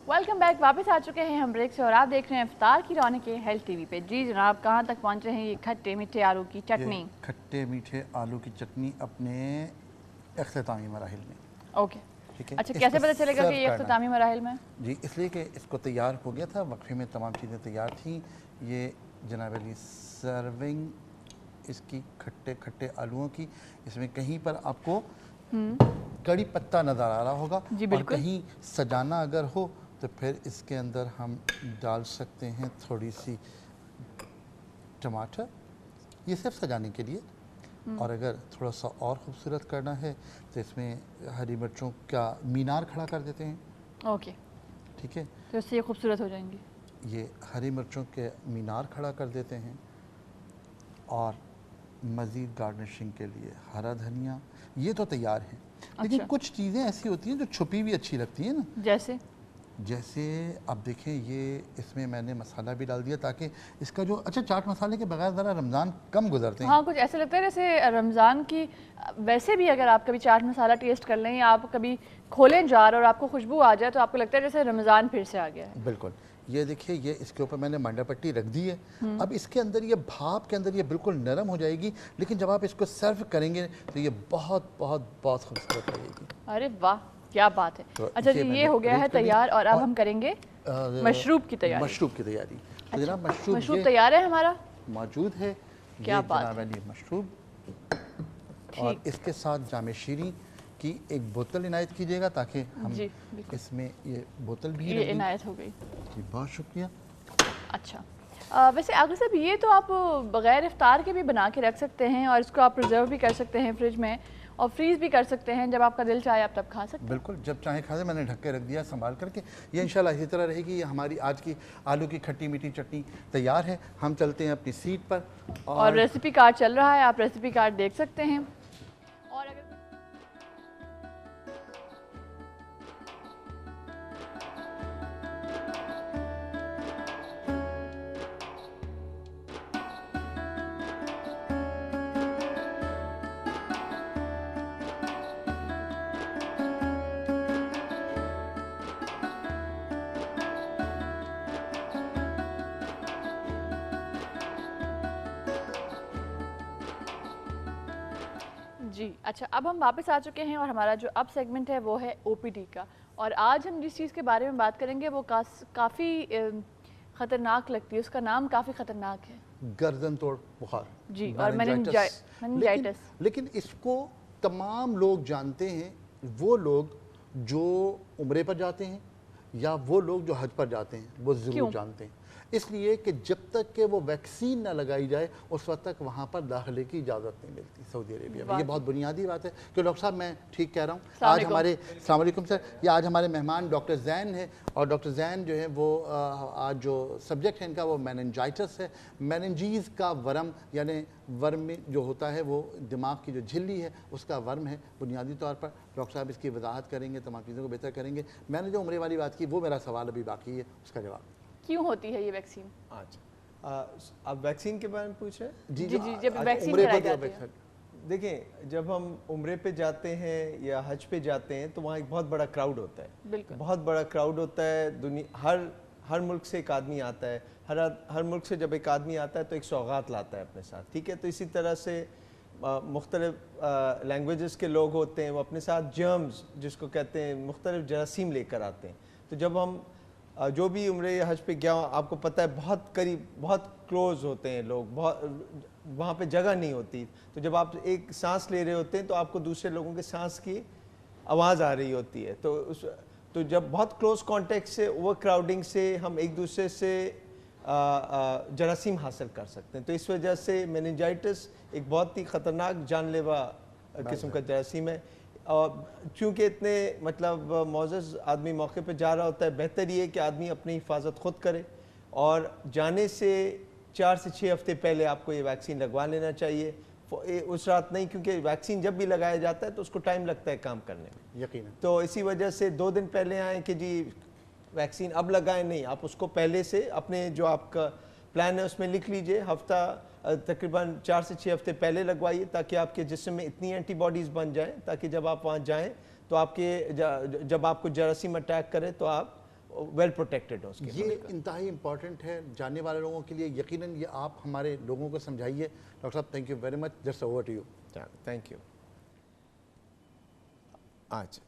Welcome back. वापस आ चुके हैं हम ब्रेक से और आप देख रहे हैं इफ्तार की रौनकें हेल्थ टीवी पे। जी जनाब, कहाँ तक पहुँचे हैं? ये खट्टे मीठे आलू की चटनी, खट्टे मीठे आलू की चटनी अपने इख्तितामी मराहिल में। ओके ठीक है। अच्छा, कैसे पता चलेगा कि ये इख्तितामी मराहिल में? जी इसलिए कि इसको तैयार हो गया था, वक्फे में तमाम चीज़ें तैयार थी। ये जनाब अली सर्विंग इसकी खट्टे खट्टे आलूओं की। इसमें कहीं पर आपको कड़ी पत्ता नज़र आ रहा होगा और कहीं सजाना अगर हो तो फिर इसके अंदर हम डाल सकते हैं थोड़ी सी टमाटर, ये सिर्फ सजाने के लिए। और अगर थोड़ा सा और ख़ूबसूरत करना है तो इसमें हरी मिर्चों का मीनार खड़ा कर देते हैं। ओके ठीक है, तो इससे ये खूबसूरत हो जाएंगी। ये हरी मिर्चों के मीनार खड़ा कर देते हैं। और मज़ीद गार्निशिंग के लिए हरा धनिया, ये तो तैयार है। लेकिन कुछ चीज़ें ऐसी होती हैं जो छुपी भी अच्छी लगती हैं ना, जैसे अब देखें ये इसमें मैंने मसाला भी डाल दिया ताकि इसका जो अच्छा चाट मसाले के बगैर ज़रा रमज़ान कम गुजरते हैं। हाँ, कुछ ऐसा लगता है जैसे रमज़ान की। वैसे भी अगर आप कभी चाट मसाला टेस्ट कर लें या आप कभी खोलें जार और आपको खुशबू आ जाए तो आपको लगता है जैसे रमज़ान फिर से आ गया है। बिल्कुल। ये देखिए, ये इसके ऊपर मैंने मंडा पट्टी रख दी है। अब इसके अंदर ये भाप के अंदर ये बिल्कुल नरम हो जाएगी, लेकिन जब आप इसको सर्व करेंगे तो ये बहुत बहुत बहुत खूबसूरत लगेगी। अरे वाह, क्या बात है। तो अच्छा जी, ये हो गया है तैयार और अब हम करेंगे मशरूब की तैयारी। मशरूब की तैयारी। तो जनाब मशरूब तैयार है हमारा, मौजूद है। क्या बात है। मशरूब और इसके साथ जामे शीरी की एक बोतल इनायत कीजिएगा ताकि हम इसमें ये बोतल भी ये इनायत हो गई। जी बहुत शुक्रिया। अच्छा वैसे आगे साहब, ये तो आप बग़ैर इफ्तार के भी बना के रख सकते हैं और इसको आप प्रिजर्व भी कर सकते हैं फ्रिज में और फ्रीज़ भी कर सकते हैं। जब आपका दिल चाहे आप तब खा सकते हैं। बिल्कुल, जब चाहे खा। मैंने ढक के रख दिया संभाल करके। ये इंशाल्लाह इसी तरह रहेगी। ये हमारी आज की आलू की खट्टी मीठी चटनी तैयार है। हम चलते हैं अपनी सीट पर और रेसिपी कार्ड चल रहा है, आप रेसिपी कार्ड देख सकते हैं। और अगर जी अच्छा, अब हम वापस आ चुके हैं और हमारा जो अब सेगमेंट है वो है ओपीडी का। और आज हम जिस चीज़ के बारे में बात करेंगे वो काफ़ी ख़तरनाक लगती है। उसका नाम काफ़ी ख़तरनाक है, गर्दन तोड़ बुखार। जी, और मेनिंजाइटिस। लेकिन इसको तमाम लोग जानते हैं, वो लोग जो उम्रे पर जाते हैं या वो लोग जो हज पर जाते हैं, वो ज़रूर जानते हैं। इसलिए कि जब तक कि वो वैक्सीन ना लगाई जाए उस वक्त तक वहाँ पर दाखिले की इजाज़त नहीं मिलती सऊदी अरेबिया में। ये बहुत बुनियादी बात है कि डॉक्टर साहब, मैं ठीक कह रहा हूँ। आज हमारे अस्सलाम वालेकुम सर, ये आज हमारे मेहमान डॉक्टर जैन है और डॉक्टर जैन जो है वो आज जो सब्जेक्ट है इनका वो मेनिंजाइटिस है। मेनिंजीज़ का वर्म, यानी वर्म में जो होता है वो दिमाग की जो झिल्ली है उसका वर्म है बुनियादी तौर पर। डॉक्टर साहब इसकी वजाहत करेंगे, तमाम चीज़ों को बेहतर करेंगे। मैंने जो उम्रे वाली बात की वो मेरा सवाल अभी बाकी है, उसका जवाब। क्यों होती है ये वैक्सीन? अच्छा, आप वैक्सीन के बारे में पूछ रहे हैं? जी, जब वैक्सीन कराई जाती है। देखें, जब हम उम्रे पे जाते हैं या हज पे जाते हैं तो वहाँ एक बहुत बड़ा क्राउड होता है। बिल्कुल, बहुत बड़ा क्राउड होता है। दुनिया हर मुल्क से एक आदमी आता है। हर मुल्क से जब एक आदमी आता है तो एक सौगात लाता है अपने साथ। ठीक है, तो इसी तरह से मुख्तलिफ लैंग्वेजेस के लोग होते हैं, वो अपने साथ जर्म्स जिसको कहते हैं मुख्तलिफ जरासीम लेकर आते हैं। तो जब हम जो भी उम्रे या हज पे गया, आपको पता है बहुत करीब, बहुत क्लोज होते हैं लोग, बहुत वहाँ पे जगह नहीं होती। तो जब आप एक सांस ले रहे होते हैं तो आपको दूसरे लोगों के सांस की आवाज़ आ रही होती है। तो जब बहुत क्लोज कॉन्टेक्ट से, ओवर क्राउडिंग से हम एक दूसरे से जरासीम हासिल कर सकते हैं। तो इस वजह से मेनिंजाइटिस एक बहुत ही ख़तरनाक जानलेवा किस्म का जरासीम है। और चूँकि इतने मतलब मौजूद आदमी मौके पे जा रहा होता है, बेहतर ये है कि आदमी अपनी हिफाजत खुद करे और जाने से 4 से 6 हफ्ते पहले आपको ये वैक्सीन लगवा लेना चाहिए, उस रात नहीं, क्योंकि वैक्सीन जब भी लगाया जाता है तो उसको टाइम लगता है काम करने में, यकीनन। तो इसी वजह से 2 दिन पहले आए कि जी वैक्सीन अब लगाएं, नहीं, आप उसको पहले से अपने जो आपका प्लान है उसमें लिख लीजिए। हफ्ता तकरीबन 4 से 6 हफ्ते पहले लगवाइए ताकि आपके जिस्म में इतनी एंटीबॉडीज़ बन जाएं ताकि जब आप वहाँ जाएं तो आपके जब आपको जरासीम अटैक करे तो आप वेल प्रोटेक्टेड हो उसके। ये इंतहाई इम्पॉर्टेंट है जानने वाले लोगों के लिए। यकीनन ये आप हमारे लोगों को समझाइए। डॉक्टर साहब, thank you very much. Just over to you. Thank you. अच्छा,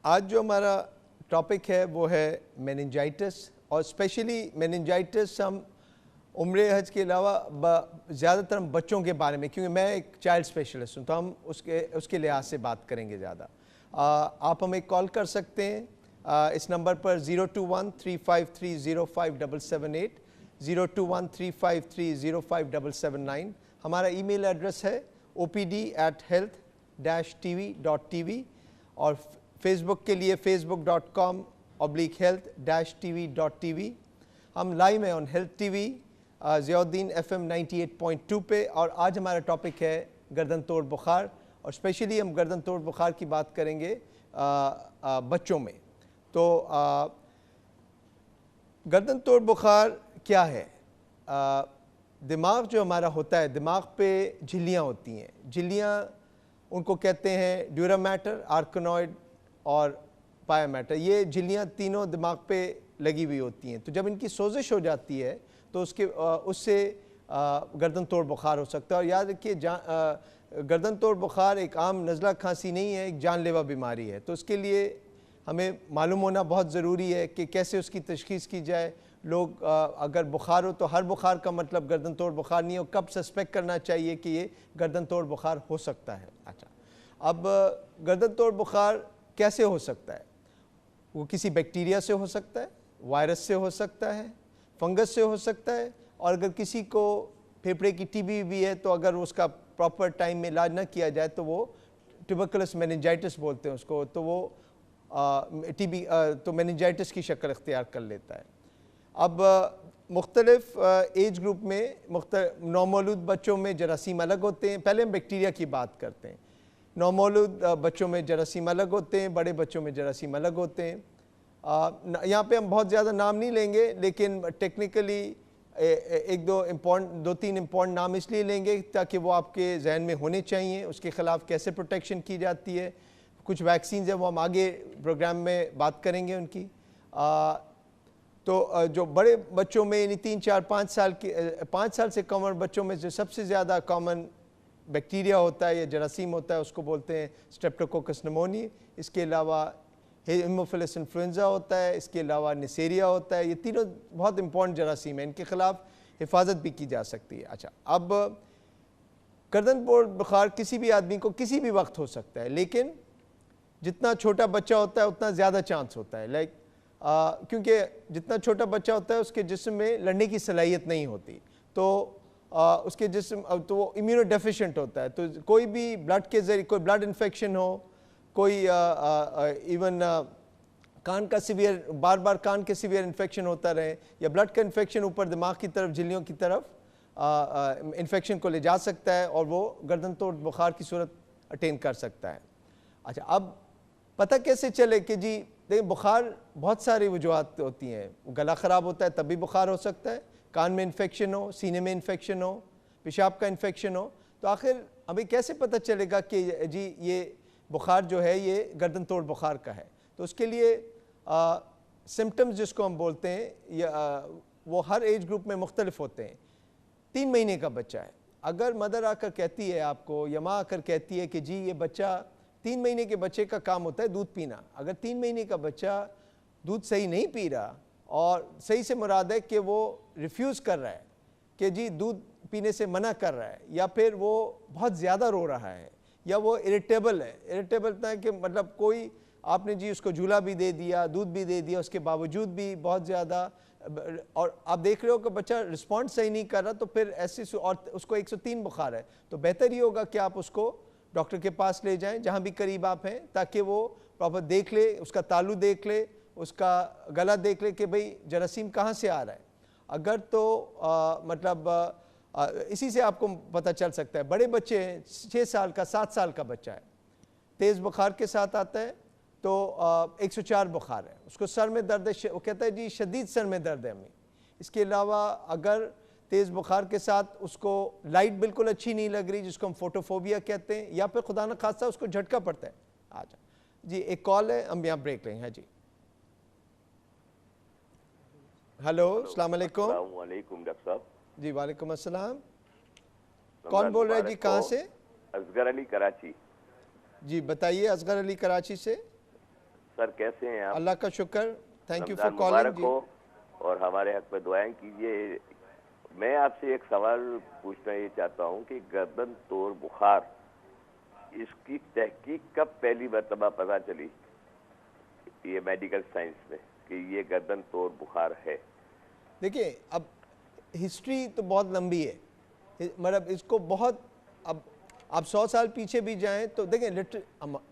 आज जो हमारा टॉपिक है वो है मेनिंजाइटिस, और स्पेशली मेनिंजाइटिस हम उम्र हज के अलावा ज़्यादातर हम बच्चों के बारे में, क्योंकि मैं एक चाइल्ड स्पेशलिस्ट हूँ, तो हम उसके लिहाज से बात करेंगे ज़्यादा। आप हमें कॉल कर सकते हैं इस नंबर पर 021-353-0578, 021-353-0579। हमारा ईमेल एड्रेस है opd@health-tv.tv, और फेसबुक के लिए facebook.com/health-tv.tv। हम लाइव हैं on health TV Ziauddin FM 98.2 पे, और आज हमारा टॉपिक है गर्दन तोड़ बुखार, और स्पेशली हम गर्दन तोड़ बुखार की बात करेंगे बच्चों में। तो गर्दन तोड़ बुखार क्या है? दिमाग जो हमारा होता है, दिमाग पे झिल्लियाँ होती हैं। झिल्लियाँ उनको कहते हैं ड्यूरा मैटर, आर्कनॉइड और पाया मैटर। ये झिल्लियाँ तीनों दिमाग पे लगी हुई होती हैं। तो जब इनकी सोजिश हो जाती है तो उससे गर्दन तोड़ बुखार हो सकता है। और याद रखिए, गर्दन तोड़ बुखार एक आम नज़ला खांसी नहीं है, एक जानलेवा बीमारी है। तो उसके लिए हमें मालूम होना बहुत ज़रूरी है कि कैसे उसकी तशख़ीस की जाए। लोग अगर बुखार हो तो हर बुखार का मतलब गर्दन तोड़ बुखार नहीं हो। कब सस्पेक्ट करना चाहिए कि ये गर्दन तोड़ बुखार हो सकता है? अच्छा, अब गर्दन तोड़ बुखार कैसे हो सकता है? वो किसी बैक्टीरिया से हो सकता है, वायरस से हो सकता है, फंगस से हो सकता है, और अगर किसी को फेफड़े की टीबी भी है तो अगर उसका प्रॉपर टाइम में इलाज ना किया जाए तो वो ट्यूबरकुलस मेनिंजाइटिस बोलते हैं उसको, तो वो टीबी तो मेनिंजाइटिस की शक्ल इख्तियार कर लेता है। अब मुख्तलिफ एज ग्रुप में नौमौलूद बच्चों में जरासीम अलग होते हैं। पहले हम बैक्टीरिया की बात करते हैं। नौमौलूद बच्चों में जरासीम अलग होते हैं, बड़े बच्चों में जरासीम अलग होते हैं। यहाँ पे हम बहुत ज़्यादा नाम नहीं लेंगे, लेकिन टेक्निकली दो तीन इम्पॉर्टेंट नाम इसलिए लेंगे ताकि वो आपके जहन में होने चाहिए। उसके ख़िलाफ़ कैसे प्रोटेक्शन की जाती है, कुछ वैक्सीन है वो हम आगे प्रोग्राम में बात करेंगे उनकी। तो जो बड़े बच्चों में यानी 3, 4, 5 साल से कम उम्र बच्चों में जो सबसे ज़्यादा कॉमन बैक्टीरिया होता है या जरासीम होता है उसको बोलते हैं स्ट्रेप्टोकोकस निमोनिया। इसके अलावा हेमोफिलस इन्फ्लुएंजा होता है, इसके अलावा निसेरिया होता है। ये तीनों बहुत इंपॉर्टेंट जरासीम है, इनके ख़िलाफ़ हिफाजत भी की जा सकती है। अच्छा, अब गर्दन तोड़ बुखार किसी भी आदमी को किसी भी वक्त हो सकता है, लेकिन जितना छोटा बच्चा होता है उतना ज़्यादा चांस होता है। क्योंकि जितना छोटा बच्चा होता है उसके जिस्म में लड़ने की सलाहियत नहीं होती, तो उसके जिस्म तो वो इम्यूनो डेफिशिएंट होता है। तो कोई भी ब्लड के ज़रिए कोई ब्लड इन्फेक्शन हो, कोई इवन कान का सीवियर बार बार कान के सीवियर इन्फेक्शन होता रहे, या ब्लड का इन्फेक्शन ऊपर दिमाग की तरफ झिल्लियों की तरफ इन्फेक्शन को ले जा सकता है और वो गर्दन तोड़ बुखार की सूरत अटेन कर सकता है। अच्छा, अब पता कैसे चले कि जी देखिए बुखार बहुत सारी वजूहत होती हैं। गला ख़राब होता है तब भी बुखार हो सकता है, कान में इन्फेक्शन हो, सीने में इन्फेक्शन हो, पेशाब का इन्फेक्शन हो। तो आखिर हमें कैसे पता चलेगा कि जी ये बुखार जो है ये गर्दन तोड़ बुखार का है? तो उसके लिए सिम्टम्स जिसको हम बोलते हैं वो हर एज ग्रुप में मुख्तलिफ होते हैं। 3 महीने का बच्चा है, अगर मदर आकर कहती है आपको या माँ आकर कहती है कि जी ये बच्चा 3 महीने के बच्चे का काम होता है दूध पीना, अगर 3 महीने का बच्चा दूध सही नहीं पी रहा, और सही से मुराद है कि वो रिफ्यूज़ कर रहा है कि जी दूध पीने से मना कर रहा है, या फिर वो बहुत ज़्यादा रो रहा है, या वो इरिटेबल है। इरिटेबल है कि मतलब कोई आपने जी उसको झूला भी दे दिया, दूध भी दे दिया, उसके बावजूद भी बहुत ज़्यादा, और आप देख रहे हो कि बच्चा रिस्पॉन्स सही नहीं कर रहा, तो फिर ऐसी और उसको 103 बुखार है, तो बेहतर ये होगा कि आप उसको डॉक्टर के पास ले जाएं जहाँ भी करीब आप हैं, ताकि वो प्रॉपर देख ले, उसका तालू देख ले, उसका गला देख ले कि भाई जरासीम कहाँ से आ रहा है। अगर तो इसी से आपको पता चल सकता है। बड़े बच्चे हैं, 6 साल का 7 साल का बच्चा है, तेज़ बुखार के साथ आता है, तो 104 बुखार है, उसको सर में दर्द है, वो कहता है जी शदीद सर में दर्द है अम्मी। इसके अलावा अगर तेज़ बुखार के साथ उसको लाइट बिल्कुल अच्छी नहीं लग रही, जिसको हम फोटोफोबिया कहते हैं, या फिर खुदा न खास्ता उसको झटका पड़ता है। अच्छा, जी एक कॉल है, हम यहाँ ब्रेक लेंगे। हाँ जी, हेलो, अस्सलाम वालेकुम। वालेकुम डॉक्टर साहब। जी वालेकुम अस्सलाम। कौन बोल रहे हैं जी, कहाँ से? असगर अली, कराची। जी बताइए, असगर अली कराची से। सर कैसे हैं आप? अल्लाह का शुक्र, thank you for Ramzan calling मुबारक जी। हो और हमारे हक में दुआएं कीजिए। मैं आपसे एक सवाल पूछना ये चाहता हूँ कि गर्दन तोड़ बुखार, इसकी तहकीक कब पहली मरतबा पता चली ये मेडिकल साइंस में कि ये गर्दन तोड़ बुखार है? देखिए अब हिस्ट्री तो बहुत लंबी है, मतलब इसको बहुत, अब आप 100 साल पीछे भी जाएं तो देखें,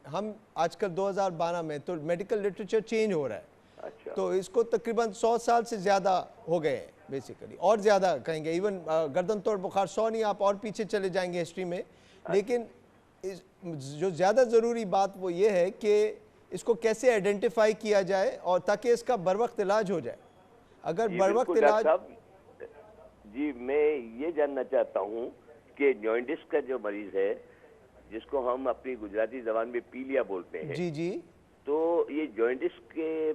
हम आजकल 2012 में तो मेडिकल लिटरेचर चेंज हो रहा है। अच्छा। तो इसको तकरीबन 100 साल से ज़्यादा हो गए हैं बेसिकली, और ज़्यादा कहेंगे। इवन गर्दन तोड़ बुखार 100 नहीं, आप और पीछे चले जाएंगे हिस्ट्री में। लेकिन जो ज़्यादा ज़रूरी बात वो ये है कि इसको कैसे आइडेंटिफाई किया जाए और ताकि इसका बर वक्त इलाज हो जाए। अगर बर वक्त इलाज, जी मैं ये जानना चाहता हूँ कि जॉइंटिस का जो मरीज है, जिसको हम अपनी गुजराती जबान में पीलिया बोलते हैं, जी जी, तो ये जॉइंटिस के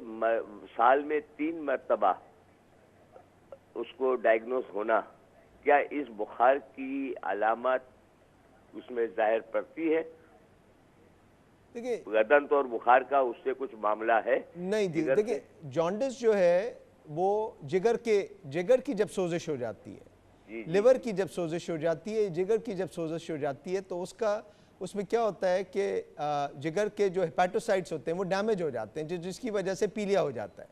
साल में 3 मरतबा उसको डायग्नोस होना, क्या इस बुखार की अलामत उसमें जाहिर पड़ती है? देखिए गर्दन तोड़ बुखार का उससे कुछ मामला है? नहीं, जिगर देखिए जॉन्डिस जो है वो जिगर की जब सोजिश हो जाती है, जी, लिवर की जब सोजिश हो जाती है, जिगर की जब सोजिश हो जाती है, तो उसमें क्या होता है कि जिगर के जो हेपेटोसाइट्स होते हैं वो डैमेज हो जाते हैं, जिसकी वजह से पीलिया हो जाता है।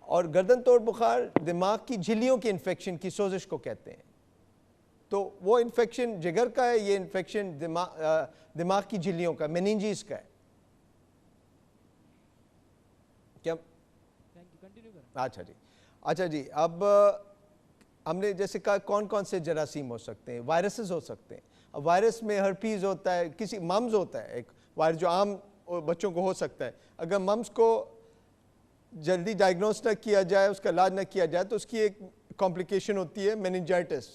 और गर्दन तोड़ बुखार दिमाग की झिल्लियों की इन्फेक्शन की सोजिश को कहते हैं। तो वो इन्फेक्शन जिगर का है, ये इन्फेक्शन दिमाग की झिल्लियों का, मेनिंजिस का है। क्या? अच्छा जी, अच्छा जी। अब हमने जैसे कहा कौन कौन से जरासीम हो सकते हैं, वायरसेस हो सकते हैं। अब वायरस में हर्पीज होता है, किसी मम्स होता है, एक वायरस जो आम बच्चों को हो सकता है। अगर मम्स को जल्दी डायग्नोस ना किया जाए, उसका इलाज ना किया जाए, तो उसकी एक कॉम्प्लिकेशन होती है मेनिंजाइटिस।